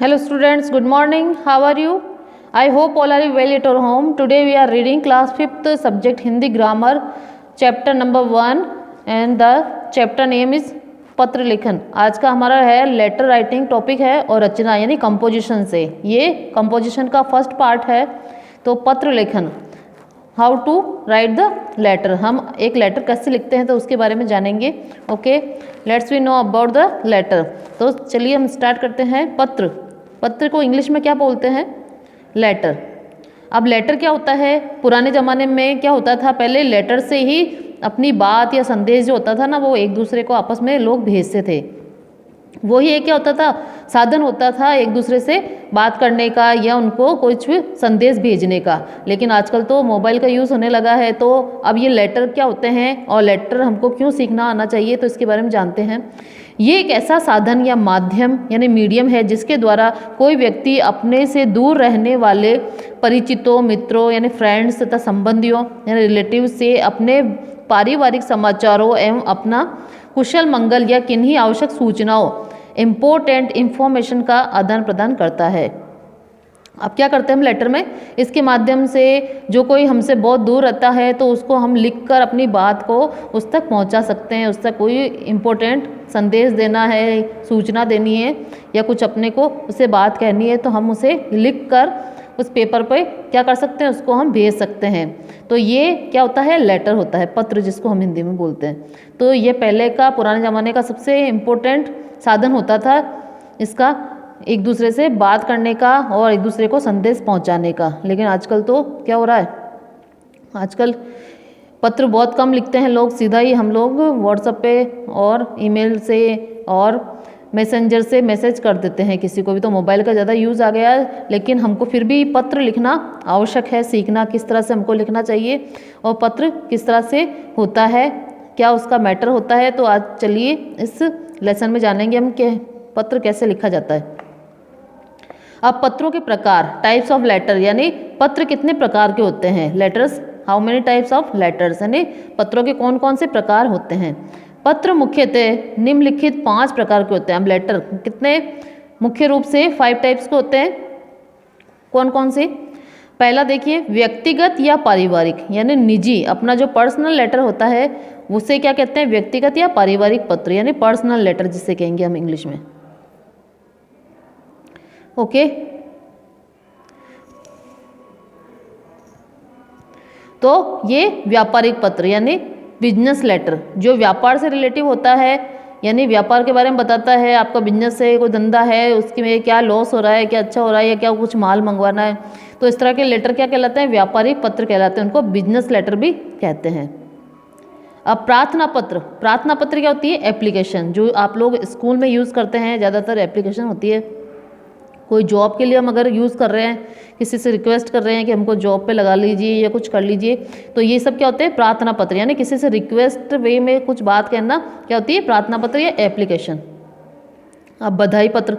Hello students, good morning. How are you? I hope all are well at your home. Today we are reading class 5th subject Hindi grammar chapter number 1 and the chapter name is पत्र लेखन। आज का हमारा है letter writing topic है और रचना यानी composition से। ये कंपोजिशन का फर्स्ट पार्ट है। तो पत्र लेखन, how to write the letter, हम एक लेटर कैसे लिखते हैं तो उसके बारे में जानेंगे। Okay, let's we know about the letter. तो चलिए हम स्टार्ट करते हैं। पत्र, पत्र को इंग्लिश में क्या बोलते हैं? लेटर। अब लेटर क्या होता है? पुराने ज़माने में क्या होता था, पहले लेटर से ही अपनी बात या संदेश जो होता था ना, वो एक दूसरे को आपस में लोग भेजते थे। वही एक क्या होता था, साधन होता था एक दूसरे से बात करने का या उनको कुछ संदेश भेजने का। लेकिन आजकल तो मोबाइल का यूज़ होने लगा है, तो अब ये लेटर क्या होते हैं और लेटर हमको क्यों सीखना आना चाहिए, तो इसके बारे में जानते हैं। ये एक ऐसा साधन या माध्यम यानी मीडियम है जिसके द्वारा कोई व्यक्ति अपने से दूर रहने वाले परिचितों, मित्रों यानी फ्रेंड्स तथा संबंधियों यानी रिलेटिव से अपने पारिवारिक समाचारों एवं अपना कुशल मंगल या किन्हीं आवश्यक सूचनाओं इम्पोर्टेंट इंफॉर्मेशन का आदान प्रदान करता है। अब क्या करते हैं हम लेटर में, इसके माध्यम से जो कोई हमसे बहुत दूर रहता है तो उसको हम लिखकर अपनी बात को उस तक पहुंचा सकते हैं। उस तक कोई इम्पोर्टेंट संदेश देना है, सूचना देनी है या कुछ अपने को उससे बात कहनी है तो हम उसे लिखकर उस पेपर पे क्या कर सकते हैं, उसको हम भेज सकते हैं। तो ये क्या होता है, लेटर होता है, पत्र जिसको हम हिंदी में बोलते हैं। तो ये पहले का पुराने ज़माने का सबसे इम्पोर्टेंट साधन होता था इसका, एक दूसरे से बात करने का और एक दूसरे को संदेश पहुंचाने का। लेकिन आजकल तो क्या हो रहा है, आजकल पत्र बहुत कम लिखते हैं लोग, सीधा ही हम लोग व्हाट्सएप पे और ईमेल से और मैसेंजर से मैसेज कर देते हैं किसी को भी। तो मोबाइल का ज़्यादा यूज़ आ गया है, लेकिन हमको फिर भी पत्र लिखना आवश्यक है, सीखना किस तरह से हमको लिखना चाहिए और पत्र किस तरह से होता है, क्या उसका मैटर होता है। तो आज चलिए इस लेसन में जानेंगे हम कि पत्र कैसे लिखा जाता है। अब पत्रों के प्रकार, टाइप्स ऑफ लेटर, यानी पत्र कितने प्रकार के होते हैं। Letters, how many types of letters, यानी पत्रों के कौन कौन से प्रकार होते हैं। पत्र मुख्यतः निम्नलिखित 5 प्रकार के होते हैं। अब लेटर कितने, मुख्य रूप से 5 टाइप्स के होते हैं। कौन कौन से? पहला देखिए, व्यक्तिगत या पारिवारिक यानी निजी, अपना जो पर्सनल लेटर होता है उसे क्या कहते हैं, व्यक्तिगत या पारिवारिक पत्र यानी पर्सनल लेटर जिसे कहेंगे हम इंग्लिश में। ओके, तो ये व्यापारिक पत्र यानी बिजनेस लेटर, जो व्यापार से रिलेटिव होता है, यानी व्यापार के बारे में बताता है, आपका बिजनेस है, कोई धंधा है, उसके में क्या लॉस हो रहा है, क्या अच्छा हो रहा है, या क्या कुछ माल मंगवाना है। तो इस तरह के लेटर क्या कहलाते हैं, व्यापारिक पत्र कहलाते हैं, उनको बिजनेस लेटर भी कहते हैं। अब प्रार्थना पत्र, प्रार्थना पत्र क्या होती है, एप्लीकेशन, जो आप लोग स्कूल में यूज़ करते हैं, ज़्यादातर एप्लीकेशन होती है। कोई जॉब के लिए हम अगर यूज़ कर रहे हैं, किसी से रिक्वेस्ट कर रहे हैं कि हमको जॉब पे लगा लीजिए या कुछ कर लीजिए, तो ये सब क्या होते हैं, प्रार्थना पत्र, यानी किसी से रिक्वेस्ट वे में कुछ बात कहना क्या होती है, प्रार्थना पत्र या एप्लीकेशन। अब बधाई पत्र,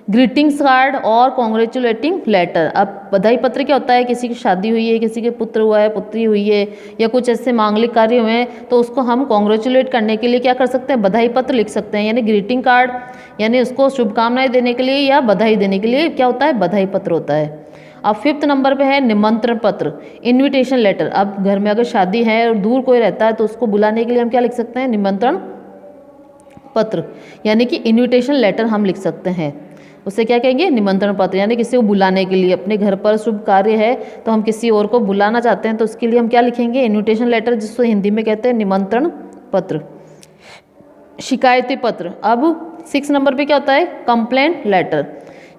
ग्रीटिंग्स कार्ड और कॉन्ग्रेचुलेटिंग लेटर। अब बधाई पत्र क्या होता है, किसी की शादी हुई है, किसी के पुत्र हुआ है, पुत्री हुई है, या कुछ ऐसे मांगलिक कार्य हुए हैं, तो उसको हम कॉन्ग्रेचुलेट करने के लिए क्या कर सकते हैं, बधाई पत्र लिख सकते हैं। यानी ग्रीटिंग कार्ड यानी उसको शुभकामनाएं देने के लिए या बधाई देने के लिए क्या होता है, बधाई पत्र होता है। अब 5th नंबर पे है निमंत्रण पत्र, इन्विटेशन लेटर। अब घर में अगर शादी है और दूर कोई रहता है तो उसको बुलाने के लिए हम क्या लिख सकते हैं, निमंत्रण पत्र यानी कि इन्विटेशन लेटर हम लिख सकते हैं। उसे क्या कहेंगे, निमंत्रण पत्र, यानी किसी को बुलाने के लिए, अपने घर पर शुभ कार्य है तो हम किसी और को बुलाना चाहते हैं तो उसके लिए हम क्या लिखेंगे, इन्विटेशन लेटर, जिसको हिंदी में कहते हैं निमंत्रण पत्र। शिकायती पत्र, अब 6 नंबर पे क्या होता है, कंप्लेंट लेटर।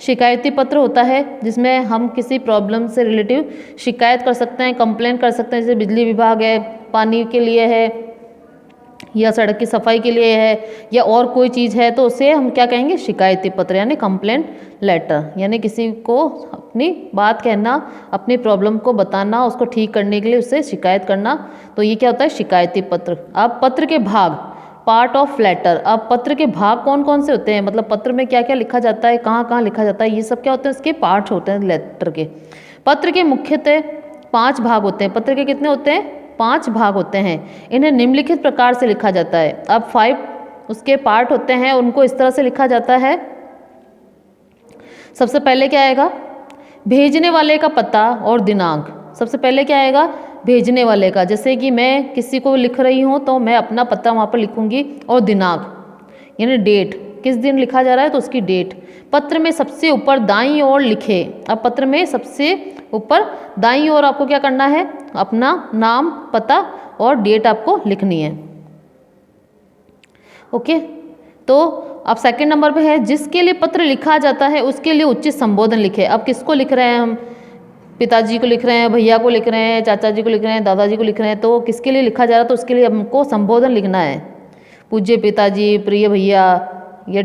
शिकायती पत्र होता है जिसमें हम किसी प्रॉब्लम से रिलेटिव शिकायत कर सकते हैं, कंप्लेन कर सकते हैं, जैसे बिजली विभाग है, पानी के लिए है, या सड़क की सफाई के लिए है, या और कोई चीज़ है, तो उसे हम क्या कहेंगे, शिकायती पत्र यानी कंप्लेंट लेटर। यानी किसी को अपनी बात कहना, अपनी प्रॉब्लम को बताना, उसको ठीक करने के लिए उससे शिकायत करना, तो ये क्या होता है, शिकायती पत्र। अब पत्र के भाग, पार्ट ऑफ लेटर। अब पत्र के भाग कौन कौन से होते हैं, मतलब पत्र में क्या क्या लिखा जाता है, कहाँ कहाँ लिखा जाता है, ये सब क्या होते हैं, इसके पार्ट होते हैं लेटर के। पत्र के मुख्यतः 5 भाग होते हैं। पत्र के कितने होते हैं, 5 भाग होते हैं। इन्हें निम्नलिखित प्रकार से लिखा जाता है। अब 5 उसके पार्ट होते हैं, उनको इस तरह से लिखा जाता है। सबसे पहले क्या आएगा, भेजने वाले का पता और दिनांक। सबसे पहले क्या आएगा, भेजने वाले का। जैसे कि मैं किसी को लिख रही हूँ तो मैं अपना पता वहाँ पर लिखूँगी, और दिनांक यानी डेट, किस दिन लिखा जा रहा है तो उसकी डेट। पत्र में सबसे ऊपर दाईं ओर लिखे। अब पत्र में सबसे ऊपर दाईं ओर आपको क्या करना है, अपना नाम, पता और डेट आपको लिखनी है। ओके, तो अब सेकंड नंबर पे है, जिसके लिए पत्र लिखा जाता है उसके लिए उचित संबोधन लिखे। अब किसको लिख रहे हैं हम, पिताजी को लिख रहे हैं, भैया को लिख रहे हैं, चाचा जी को लिख रहे हैं, दादाजी को लिख रहे हैं, तो किसके लिए लिखा जा रहा है तो उसके लिए हमको संबोधन लिखना है। पूज्य पिताजी, प्रिय भैया या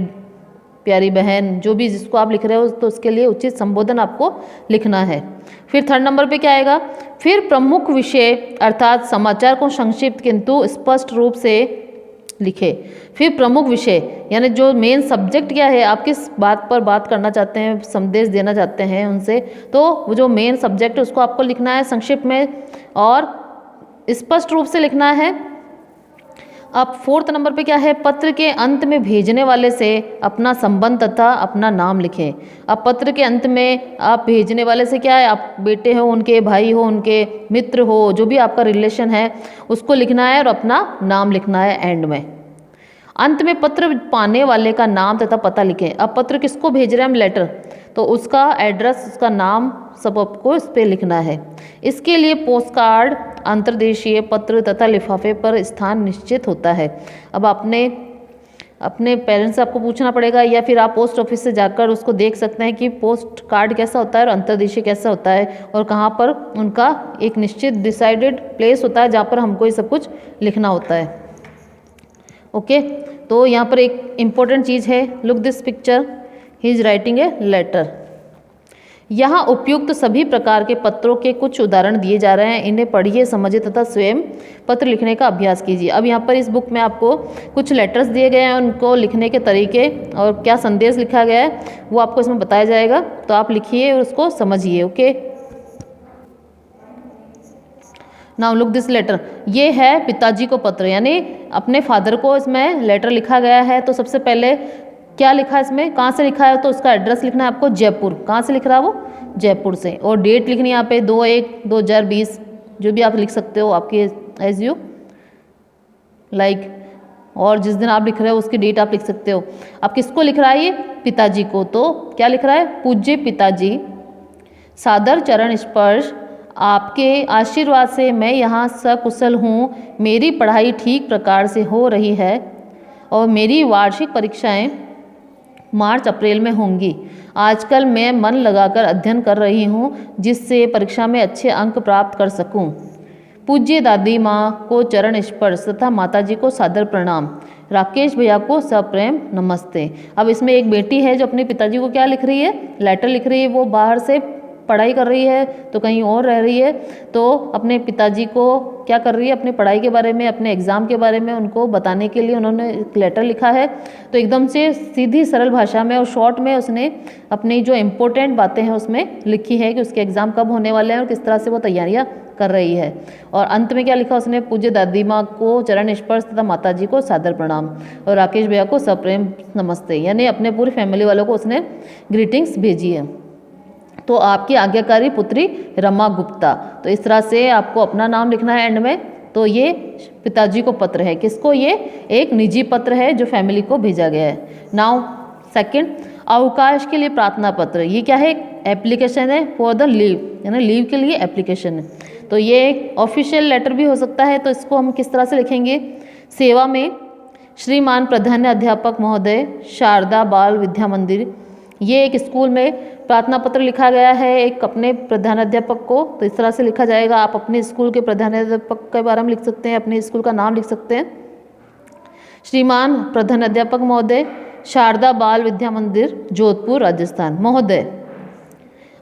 प्यारी बहन, जो भी जिसको आप लिख रहे हो तो उसके लिए उचित संबोधन आपको लिखना है। फिर थर्ड नंबर पे क्या आएगा, फिर प्रमुख विषय अर्थात समाचार को संक्षिप्त किंतु स्पष्ट रूप से लिखे। फिर प्रमुख विषय यानी जो मेन सब्जेक्ट क्या है, आप किस बात पर बात करना चाहते हैं, संदेश देना चाहते हैं उनसे, तो वो जो मेन सब्जेक्ट है उसको आपको लिखना है संक्षिप्त में और स्पष्ट रूप से लिखना है। अब फोर्थ नंबर पे क्या है, पत्र के अंत में भेजने वाले से अपना संबंध तथा अपना नाम लिखें। अब पत्र के अंत में आप भेजने वाले से क्या है, आप बेटे हो उनके, भाई हो उनके, मित्र हो, जो भी आपका रिलेशन है उसको लिखना है और अपना नाम लिखना है एंड में। अंत में पत्र पाने वाले का नाम तथा पता लिखें। अब पत्र किसको भेज रहे हैं हम, लेटर, तो उसका एड्रेस, उसका नाम सब आपको इस पर लिखना है। इसके लिए पोस्ट कार्ड, अंतर्देशीय पत्र तथा लिफाफे पर स्थान निश्चित होता है। अब अपने पेरेंट्स से आपको पूछना पड़ेगा या फिर आप पोस्ट ऑफिस से जाकर उसको देख सकते हैं कि पोस्ट कार्ड कैसा होता है और अंतर्देशीय कैसा होता है और कहाँ पर उनका एक निश्चित डिसाइडेड प्लेस होता है जहाँ पर हमको ये सब कुछ लिखना होता है। ओके, तो यहाँ पर एक इम्पोर्टेंट चीज़ है, look this picture, he is writing a letter. यहाँ उपयुक्त सभी प्रकार के पत्रों के कुछ उदाहरण दिए जा रहे हैं, इन्हें पढ़िए, समझिए तथा स्वयं पत्र लिखने का अभ्यास कीजिए। अब यहाँ पर इस बुक में आपको कुछ लेटर्स दिए गए हैं, उनको लिखने के तरीके और क्या संदेश लिखा गया है वो आपको इसमें बताया जाएगा, तो आप लिखिए और उसको समझिए। Okay, now look this letter, ये है पिताजी को पत्र, यानी अपने फादर को इसमें लेटर लिखा गया है। तो सबसे पहले क्या लिखा है इसमें, कहाँ से लिखा है, तो उसका एड्रेस लिखना है आपको, जयपुर। कहाँ से लिख रहा है वो, जयपुर से। और डेट लिखनी है यहाँ पे 2/1/2020, जो भी आप लिख सकते हो आपके एज यू लाइक, और जिस दिन आप लिख रहे हो उसकी डेट आप लिख सकते हो। अब किसको लिख रहा है ये, पिताजी को, तो क्या लिख रहा है, पूज्य पिताजी, सादर चरण स्पर्श, आपके आशीर्वाद से मैं यहाँ सकुशल हूँ, मेरी पढ़ाई ठीक प्रकार से हो रही है और मेरी वार्षिक परीक्षाएं मार्च अप्रैल में होंगी। आजकल मैं मन लगाकर अध्ययन कर रही हूँ जिससे परीक्षा में अच्छे अंक प्राप्त कर सकूँ। पूज्य दादी माँ को चरण स्पर्श तथा माताजी को सादर प्रणाम, राकेश भैया को सप्रेम नमस्ते। अब इसमें एक बेटी है जो अपने पिताजी को क्या लिख रही है, लेटर लिख रही है। वो बाहर से पढ़ाई कर रही है तो कहीं और रह रही है, तो अपने पिताजी को क्या कर रही है, अपनी पढ़ाई के बारे में, अपने एग्ज़ाम के बारे में उनको बताने के लिए उन्होंने एक लेटर लिखा है। तो एकदम से सीधी सरल भाषा में और शॉर्ट में उसने अपनी जो इम्पोर्टेंट बातें हैं उसमें लिखी है कि उसके एग्ज़ाम कब होने वाले हैं और किस तरह से वो तैयारियाँ कर रही है। और अंत में क्या लिखा उसने, पूज्य दादी माँ को चरण स्पर्श तथा माताजी को सादर प्रणाम और राकेश भैया को सप्रेम नमस्ते, यानी अपने पूरी फैमिली वालों को उसने ग्रीटिंग्स भेजी है। तो आपकी आज्ञाकारी पुत्री रमा गुप्ता। तो इस तरह से आपको अपना नाम लिखना है एंड में। तो ये पिताजी को पत्र है, किसको, ये एक निजी पत्र है जो फैमिली को भेजा गया है। नाउ सेकंड, अवकाश के लिए प्रार्थना पत्र। ये क्या है, एक एप्लीकेशन है फॉर द लीव, यानी लीव के लिए एप्लीकेशन है। तो ये एक ऑफिशियल लेटर भी हो सकता है। तो इसको हम किस तरह से लिखेंगे, सेवा में श्रीमान प्रधान अध्यापक महोदय, शारदा बाल विद्या मंदिर। ये एक स्कूल में प्रार्थना पत्र लिखा गया है एक अपने प्रधानाध्यापक को, तो इस तरह से लिखा जाएगा। आप अपने स्कूल के प्रधानाध्यापक के बारे में लिख सकते हैं, अपने स्कूल का नाम लिख सकते हैं, श्रीमान प्रधानाध्यापक महोदय, शारदा बाल विद्या मंदिर, जोधपुर, राजस्थान, महोदय।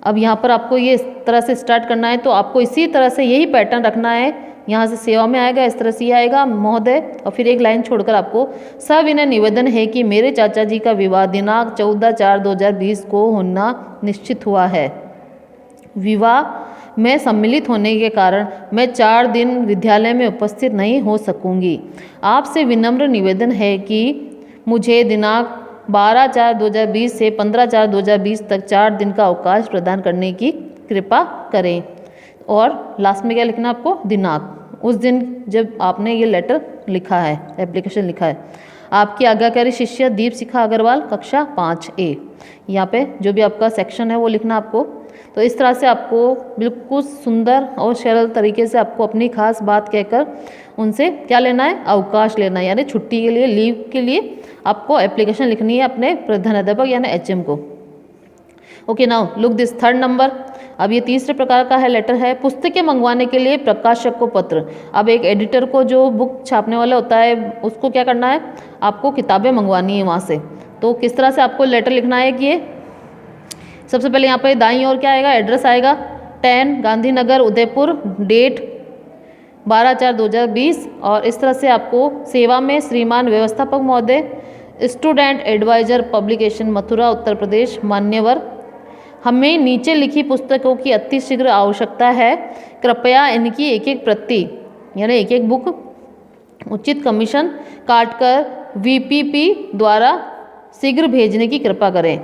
अब यहाँ पर आपको ये इस तरह से स्टार्ट करना है, तो आपको इसी तरह से यही पैटर्न रखना है। यहाँ से सेवा में आएगा, इस तरह से ये आएगा महोदय, और फिर एक लाइन छोड़कर आपको, सविनय निवेदन है कि मेरे चाचा जी का विवाह दिनांक 14/4/2020 को होना निश्चित हुआ है। विवाह में सम्मिलित होने के कारण मैं 4 दिन विद्यालय में उपस्थित नहीं हो सकूंगी। आपसे विनम्र निवेदन है कि मुझे दिनांक 12/4/2020 से 15/4/2020 तक 4 दिन का अवकाश प्रदान करने की कृपा करें। और लास्ट में क्या लिखना है आपको, दिनांक, उस दिन जब आपने ये लेटर लिखा है, एप्लीकेशन लिखा है। आपकी आज्ञाकारी शिष्य दीपशिखा अग्रवाल, कक्षा 5A। यहाँ पे जो भी आपका सेक्शन है वो लिखना आपको। तो इस तरह से आपको बिल्कुल सुंदर और सरल तरीके से आपको अपनी खास बात कहकर उनसे क्या लेना है, अवकाश लेना है, यानी छुट्टी के लिए, लीव के लिए आपको एप्लीकेशन लिखनी है अपने प्रधानाध्यापक यानी HM को। Okay, now look this third number. अब ये तीसरे प्रकार का है लेटर है, पुस्तकें मंगवाने के लिए प्रकाशक को पत्र। अब एक एडिटर को जो बुक छापने वाला होता है उसको क्या करना है, आपको किताबें मंगवानी है वहाँ से। तो किस तरह से आपको लेटर लिखना है कि ये सबसे पहले यहाँ पे दाईं ओर क्या आएगा, एड्रेस आएगा 10 गांधीनगर उदयपुर, डेट 12/4/2020। और इस तरह से आपको सेवा में श्रीमान व्यवस्थापक महोदय, student adviser publication Mathura Uttar Pradesh, मान्यवर, हमें नीचे लिखी पुस्तकों की अतिशीघ्र आवश्यकता है। कृपया इनकी एक एक प्रति यानी एक एक बुक उचित कमीशन काटकर VPP द्वारा शीघ्र भेजने की कृपा करें।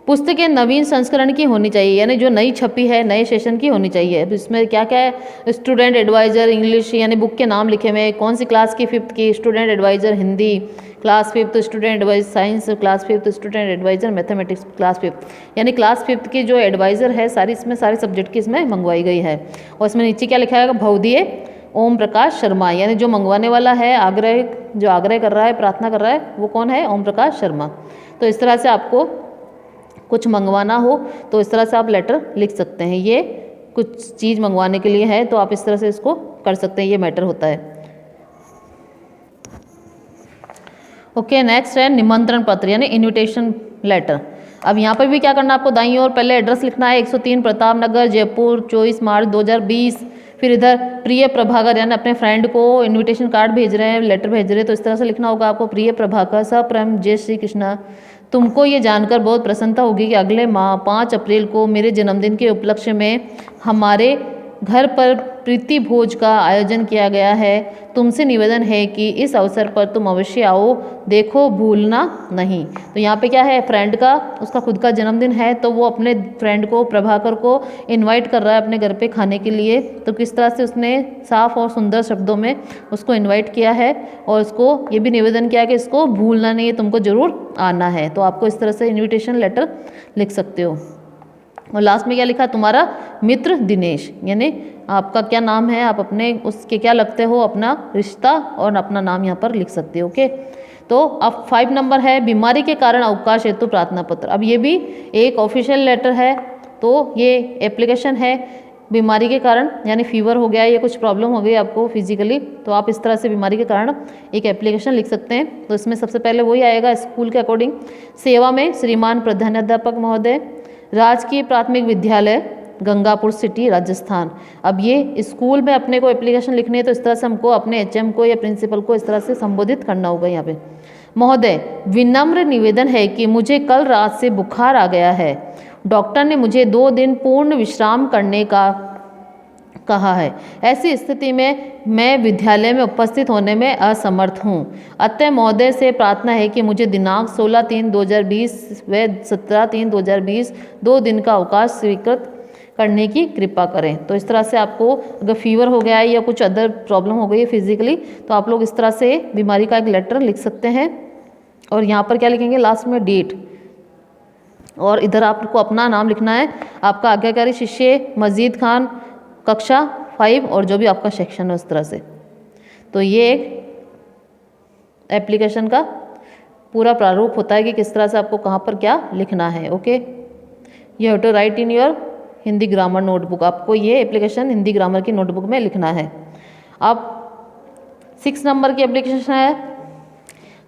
पुस्तकें नवीन संस्करण की होनी चाहिए, यानी जो नई छपी है नए सेशन की होनी चाहिए। अब इसमें क्या क्या है, स्टूडेंट एडवाइज़र इंग्लिश यानी बुक के नाम लिखे हुए, कौन सी क्लास की, 5th की, student adviser Hindi class 5th, student adviser science class 5th, student adviser mathematics class 5th, यानी क्लास 5th की जो एडवाइज़र है सारी, इसमें सारे सब्जेक्ट की इसमें मंगवाई गई है। और इसमें नीचे क्या लिखा है, भवदीय ओम प्रकाश शर्मा, यानी जो मंगवाने वाला है, जो आग्रह कर रहा है, प्रार्थना कर रहा है, वो कौन है, ओम प्रकाश शर्मा। तो इस तरह से आपको कुछ मंगवाना हो तो इस तरह से आप लेटर लिख सकते हैं। ये कुछ चीज़ मंगवाने के लिए है तो आप इस तरह से इसको कर सकते हैं, ये मैटर होता है। ओके, नेक्स्ट है निमंत्रण पत्र यानी इनविटेशन लेटर। अब यहाँ पर भी क्या करना है आपको, दाईं ओर पहले एड्रेस लिखना है 103 प्रताप नगर जयपुर 24 मार्च 2020। फिर इधर प्रिय प्रभाकर यानी अपने फ्रेंड को इनविटेशन कार्ड भेज रहे हैं, लेटर भेज रहे हैं, तो इस तरह से लिखना होगा आपको, प्रिय प्रभाकर सप्रेम जय श्री कृष्णा, तुमको ये जानकर बहुत प्रसन्नता होगी कि अगले माह 5 अप्रैल को मेरे जन्मदिन के उपलक्ष्य में हमारे घर पर प्रीति भोज का आयोजन किया गया है। तुमसे निवेदन है कि इस अवसर पर तुम अवश्य आओ, देखो भूलना नहीं। तो यहाँ पे क्या है, फ्रेंड का, उसका खुद का जन्मदिन है तो वो अपने फ्रेंड को, प्रभाकर को इनवाइट कर रहा है अपने घर पे खाने के लिए। तो किस तरह से उसने साफ और सुंदर शब्दों में उसको इन्वाइट किया है और उसको ये भी निवेदन किया कि इसको भूलना नहीं है, तुमको ज़रूर आना है। तो आपको इस तरह से इन्विटेशन लेटर लिख सकते हो। और लास्ट में क्या लिखा, तुम्हारा मित्र दिनेश, यानी आपका क्या नाम है, आप अपने उसके क्या लगते हो, अपना रिश्ता और अपना नाम यहाँ पर लिख सकते हो। ओके, तो अब 5 नंबर है बीमारी के कारण अवकाश हेतु प्रार्थना पत्र। अब ये भी एक ऑफिशियल लेटर है, तो ये एप्लीकेशन है बीमारी के कारण, यानी फीवर हो गया या कुछ प्रॉब्लम हो गई आपको फिजिकली, तो आप इस तरह से बीमारी के कारण एक एप्लीकेशन लिख सकते हैं। तो इसमें सबसे पहले वही आएगा स्कूल के अकॉर्डिंग, सेवा में श्रीमान प्रधानाध्यापक महोदय, राजकीय प्राथमिक विद्यालय गंगापुर सिटी राजस्थान। अब ये स्कूल में अपने को एप्लीकेशन लिखनी है तो इस तरह से हमको अपने HM को या प्रिंसिपल को इस तरह से संबोधित करना होगा। यहाँ पे महोदय, विनम्र निवेदन है कि मुझे कल रात से बुखार आ गया है। डॉक्टर ने मुझे 2 दिन पूर्ण विश्राम करने का कहा है। ऐसी स्थिति में मैं विद्यालय में उपस्थित होने में असमर्थ हूँ। अतः महोदय से प्रार्थना है कि मुझे दिनांक 16/3/2020 व 17/3/2020 2 दिन का अवकाश स्वीकृत करने की कृपा करें। तो इस तरह से आपको अगर फीवर हो गया है या कुछ अदर प्रॉब्लम हो गई है फिजिकली, तो आप लोग इस तरह से बीमारी का एक लेटर लिख सकते हैं। और यहाँ पर क्या लिखेंगे, लास्ट में डेट, और इधर आपको अपना नाम लिखना है, आपका आज्ञाकारी शिष्य मजीद खान, कक्षा 5, और जो भी आपका सेक्शन है उस तरह से। तो ये एक एप्लीकेशन का पूरा प्रारूप होता है कि किस तरह से आपको कहाँ पर क्या लिखना है। Okay, you have to write in your Hindi grammar notebook. आपको ये एप्लीकेशन हिंदी ग्रामर की नोटबुक में लिखना है। अब 6 नंबर की एप्लीकेशन है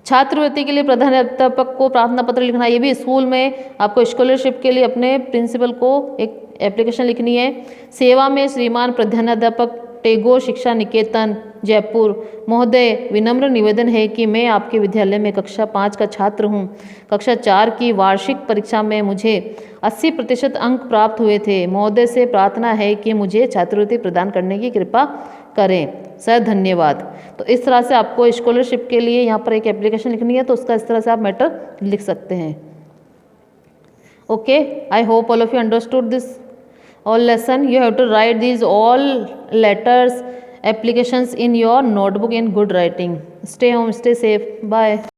छात्रवृत्ति के लिए प्रधानाध्यापक को प्रार्थना पत्र लिखना। ये भी स्कूल में आपको स्कॉलरशिप के लिए अपने प्रिंसिपल को एक एप्लीकेशन लिखनी है। सेवा में श्रीमान प्रधानाध्यापक टैगोर शिक्षा निकेतन जयपुर। महोदय, विनम्र निवेदन है कि मैं आपके विद्यालय में कक्षा 5 का छात्र हूँ। कक्षा 4 की वार्षिक परीक्षा में मुझे 80% अंक प्राप्त हुए थे। महोदय से प्रार्थना है कि मुझे छात्रवृत्ति प्रदान करने की कृपा करें। सर धन्यवाद। तो इस तरह से आपको स्कॉलरशिप के लिए यहाँ पर एक एप्लीकेशन लिखनी है, तो उसका इस तरह से आप मैटर लिख सकते हैं। Okay, I hope all of you understood this all lesson. You have to write these all letters, applications in your notebook in good writing. Stay home, stay safe. Bye.